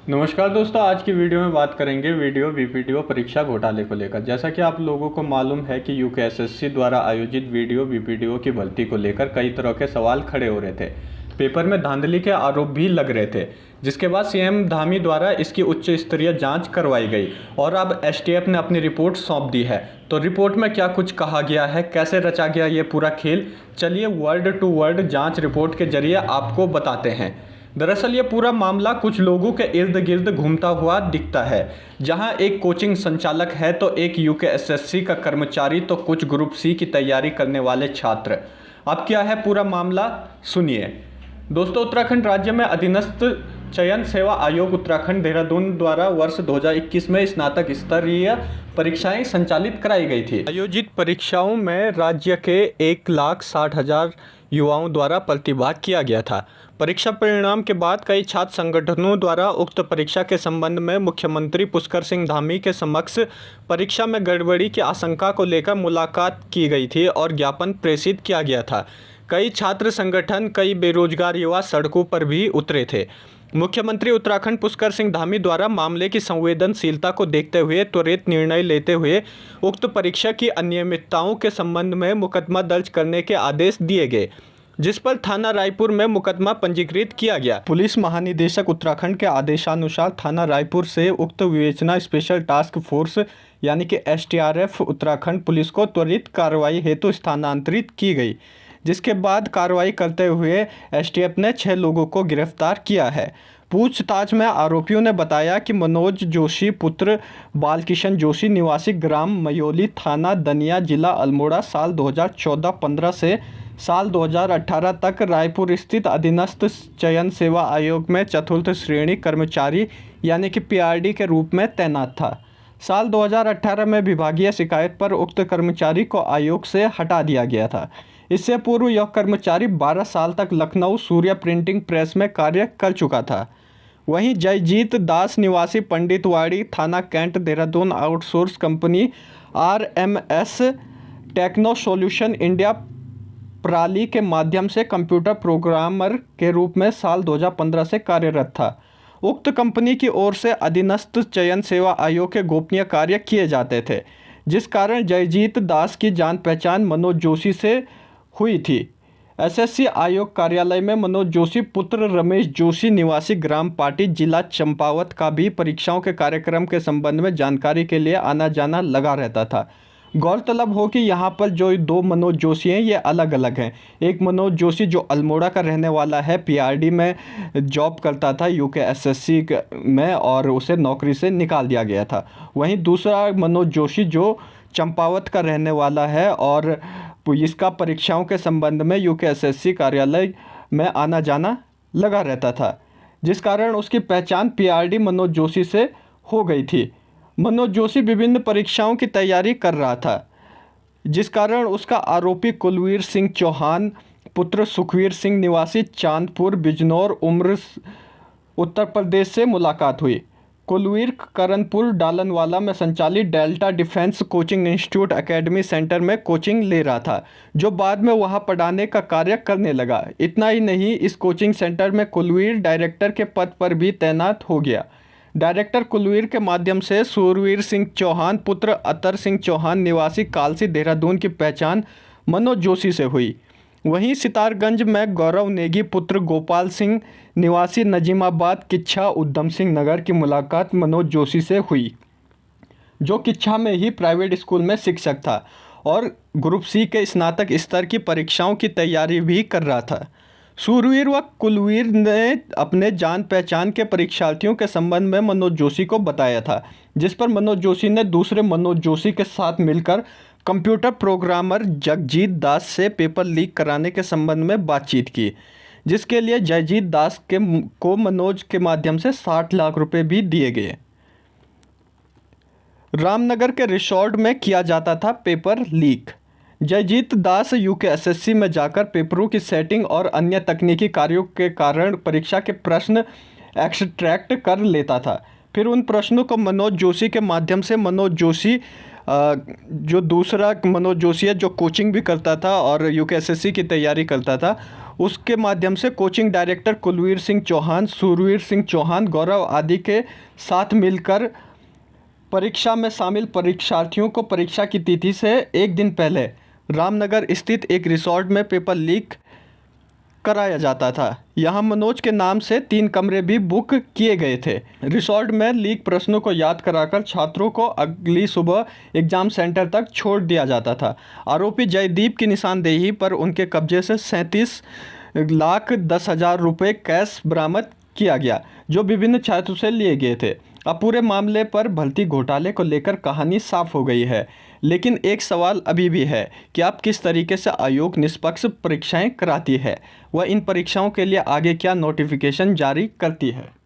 नमस्कार दोस्तों, आज की वीडियो में बात करेंगे वीडियो वीपीटीओ परीक्षा घोटाले को लेकर। जैसा कि आप लोगों को मालूम है कि यूकेएसएससी द्वारा आयोजित वीडियो वीपीटीओ की भर्ती को लेकर कई तरह के सवाल खड़े हो रहे थे। पेपर में धांधली के आरोप भी लग रहे थे, जिसके बाद सीएम धामी द्वारा इसकी उच्च स्तरीय जांच करवाई गई और अब एसटीएफ ने अपनी रिपोर्ट सौंप दी है। तो रिपोर्ट में क्या कुछ कहा गया है, कैसे रचा गया ये पूरा खेल, चलिए वर्ड टू वर्ड जाँच रिपोर्ट के जरिए आपको बताते हैं। दरअसल ये पूरा मामला कुछ लोगों के इर्द गिर्द घूमता हुआ दिखता है, जहां एक कोचिंग संचालक है तो एक यूकेएसएससी का कर्मचारी तो कुछ ग्रुप सी की तैयारी करने वाले छात्र। अब क्या है पूरा मामला, सुनिए दोस्तों। उत्तराखंड राज्य में अधीनस्थ चयन सेवा आयोग उत्तराखंड देहरादून द्वारा वर्ष 2021 में स्नातक स्तरीय परीक्षाएं संचालित कराई गई थी। आयोजित परीक्षाओं में राज्य के 1,60,000 युवाओं द्वारा प्रतिभाग किया गया था। परीक्षा परिणाम के बाद कई छात्र संगठनों द्वारा उक्त परीक्षा के संबंध में मुख्यमंत्री पुष्कर सिंह धामी के समक्ष परीक्षा में गड़बड़ी की आशंका को लेकर मुलाकात की गई थी और ज्ञापन प्रेषित किया गया था। कई छात्र संगठन, कई बेरोजगार युवा सड़कों पर भी उतरे थे। मुख्यमंत्री उत्तराखंड पुष्कर सिंह धामी द्वारा मामले की संवेदनशीलता को देखते हुए त्वरित निर्णय लेते हुए उक्त परीक्षा की अनियमितताओं के संबंध में मुकदमा दर्ज करने के आदेश दिए गए, जिस पर थाना रायपुर में मुकदमा पंजीकृत किया गया। पुलिस महानिदेशक उत्तराखंड के आदेशानुसार थाना रायपुर से उक्त विवेचना स्पेशल टास्क फोर्स यानी कि एसटीआरएफ उत्तराखंड पुलिस को त्वरित कार्रवाई हेतु स्थानांतरित की गई, जिसके बाद कार्रवाई करते हुए एसटीएफ ने 6 लोगों को गिरफ्तार किया है। पूछताछ में आरोपियों ने बताया कि मनोज जोशी पुत्र बालकिशन जोशी निवासी ग्राम मयोली थाना दनिया जिला अल्मोड़ा साल 2014-15 से साल 2018 तक रायपुर स्थित अधीनस्थ चयन सेवा आयोग में चतुर्थ श्रेणी कर्मचारी यानी कि पीआरडी के रूप में तैनात था। साल 2018 में विभागीय शिकायत पर उक्त कर्मचारी को आयोग से हटा दिया गया था। इससे पूर्व यह कर्मचारी 12 साल तक लखनऊ सूर्य प्रिंटिंग प्रेस में कार्य कर चुका था। वहीं जयजीत दास निवासी पंडितवाड़ी थाना cantt Dehradun outsource company RMS techno solution India प्राली के माध्यम से कंप्यूटर प्रोग्रामर के रूप में साल 2015 से कार्यरत था। उक्त कंपनी की ओर से अधीनस्थ चयन सेवा आयोग के गोपनीय कार्य किए जाते थे, जिस कारण जयजीत दास की जान पहचान मनोज जोशी से हुई थी। एसएससी आयोग कार्यालय में मनोज जोशी पुत्र रमेश जोशी निवासी ग्राम पाटी जिला चंपावत का भी परीक्षाओं के कार्यक्रम के संबंध में जानकारी के लिए आना जाना लगा रहता था। गौरतलब हो कि यहाँ पर जो 2 मनोज जोशी हैं ये अलग अलग हैं। एक मनोज जोशी जो अल्मोड़ा का रहने वाला है, पीआरडी में जॉब करता था यूकेएसएससी में और उसे नौकरी से निकाल दिया गया था। वहीं दूसरा मनोज जोशी जो चंपावत का रहने वाला है और इसका परीक्षाओं के संबंध में यूकेएसएससी कार्यालय में आना जाना लगा रहता था, जिस कारण उसकी पहचान पीआरडी मनोज जोशी से हो गई थी। मनोज जोशी विभिन्न परीक्षाओं की तैयारी कर रहा था, जिस कारण उसका आरोपी कुलवीर सिंह चौहान पुत्र सुखवीर सिंह निवासी चांदपुर बिजनौर उम्र उत्तर प्रदेश से मुलाकात हुई। कुलवीर करनपुर डालनवाला में संचालित delta defence coaching institute academy centre में कोचिंग ले रहा था, जो बाद में वहां पढ़ाने का कार्य करने लगा। इतना ही नहीं, इस कोचिंग सेंटर में कुलवीर डायरेक्टर के पद पर भी तैनात हो गया। डायरेक्टर कुलवीर के माध्यम से सूरवीर सिंह चौहान पुत्र अतर सिंह चौहान निवासी कालसी देहरादून की पहचान मनोज जोशी से हुई। वहीं सितारगंज में गौरव नेगी पुत्र गोपाल सिंह निवासी नजीमाबाद किच्छा उद्यम सिंह नगर की मुलाकात मनोज जोशी से हुई, जो किच्छा में ही प्राइवेट स्कूल में शिक्षक था और ग्रुप सी के स्नातक स्तर की परीक्षाओं की तैयारी भी कर रहा था। सूरवीर व कुलवीर ने अपने जान पहचान के परीक्षार्थियों के संबंध में मनोज जोशी को बताया था, जिस पर मनोज जोशी ने दूसरे मनोज जोशी के साथ मिलकर कंप्यूटर प्रोग्रामर जगजीत दास से पेपर लीक कराने के संबंध में बातचीत की, जिसके लिए जयजीत दास को मनोज के माध्यम से 60 लाख रुपए भी दिए गए। रामनगर के रिसोर्ट में किया जाता था पेपर लीक। जयजीत दास यूकेएसएससी में जाकर पेपरों की सेटिंग और अन्य तकनीकी कार्यों के कारण परीक्षा के प्रश्न एक्सट्रैक्ट कर लेता था। फिर उन प्रश्नों को मनोज जोशी के माध्यम से मनोज जोशी जो दूसरा मनोज जोशी है जो कोचिंग भी करता था और यूकेएसएससी की तैयारी करता था, उसके माध्यम से कोचिंग डायरेक्टर कुलवीर सिंह चौहान, सूरवीर सिंह चौहान, गौरव आदि के साथ मिलकर परीक्षा में शामिल परीक्षार्थियों को परीक्षा की तिथि से एक दिन पहले रामनगर स्थित एक रिसोर्ट में पेपर लीक कराया जाता था। यहाँ मनोज के नाम से 3 कमरे भी बुक किए गए थे। रिसोर्ट में लीक प्रश्नों को याद कराकर छात्रों को अगली सुबह एग्जाम सेंटर तक छोड़ दिया जाता था। आरोपी जयदीप की निशानदेही पर उनके कब्जे से 37,10,000 रुपये कैश बरामद किया गया, जो विभिन्न छात्रों से लिए गए थे। अब पूरे मामले पर भर्ती घोटाले को लेकर कहानी साफ हो गई है, लेकिन एक सवाल अभी भी है कि आप किस तरीके से आयोग निष्पक्ष परीक्षाएं कराती है, वह इन परीक्षाओं के लिए आगे क्या नोटिफिकेशन जारी करती है।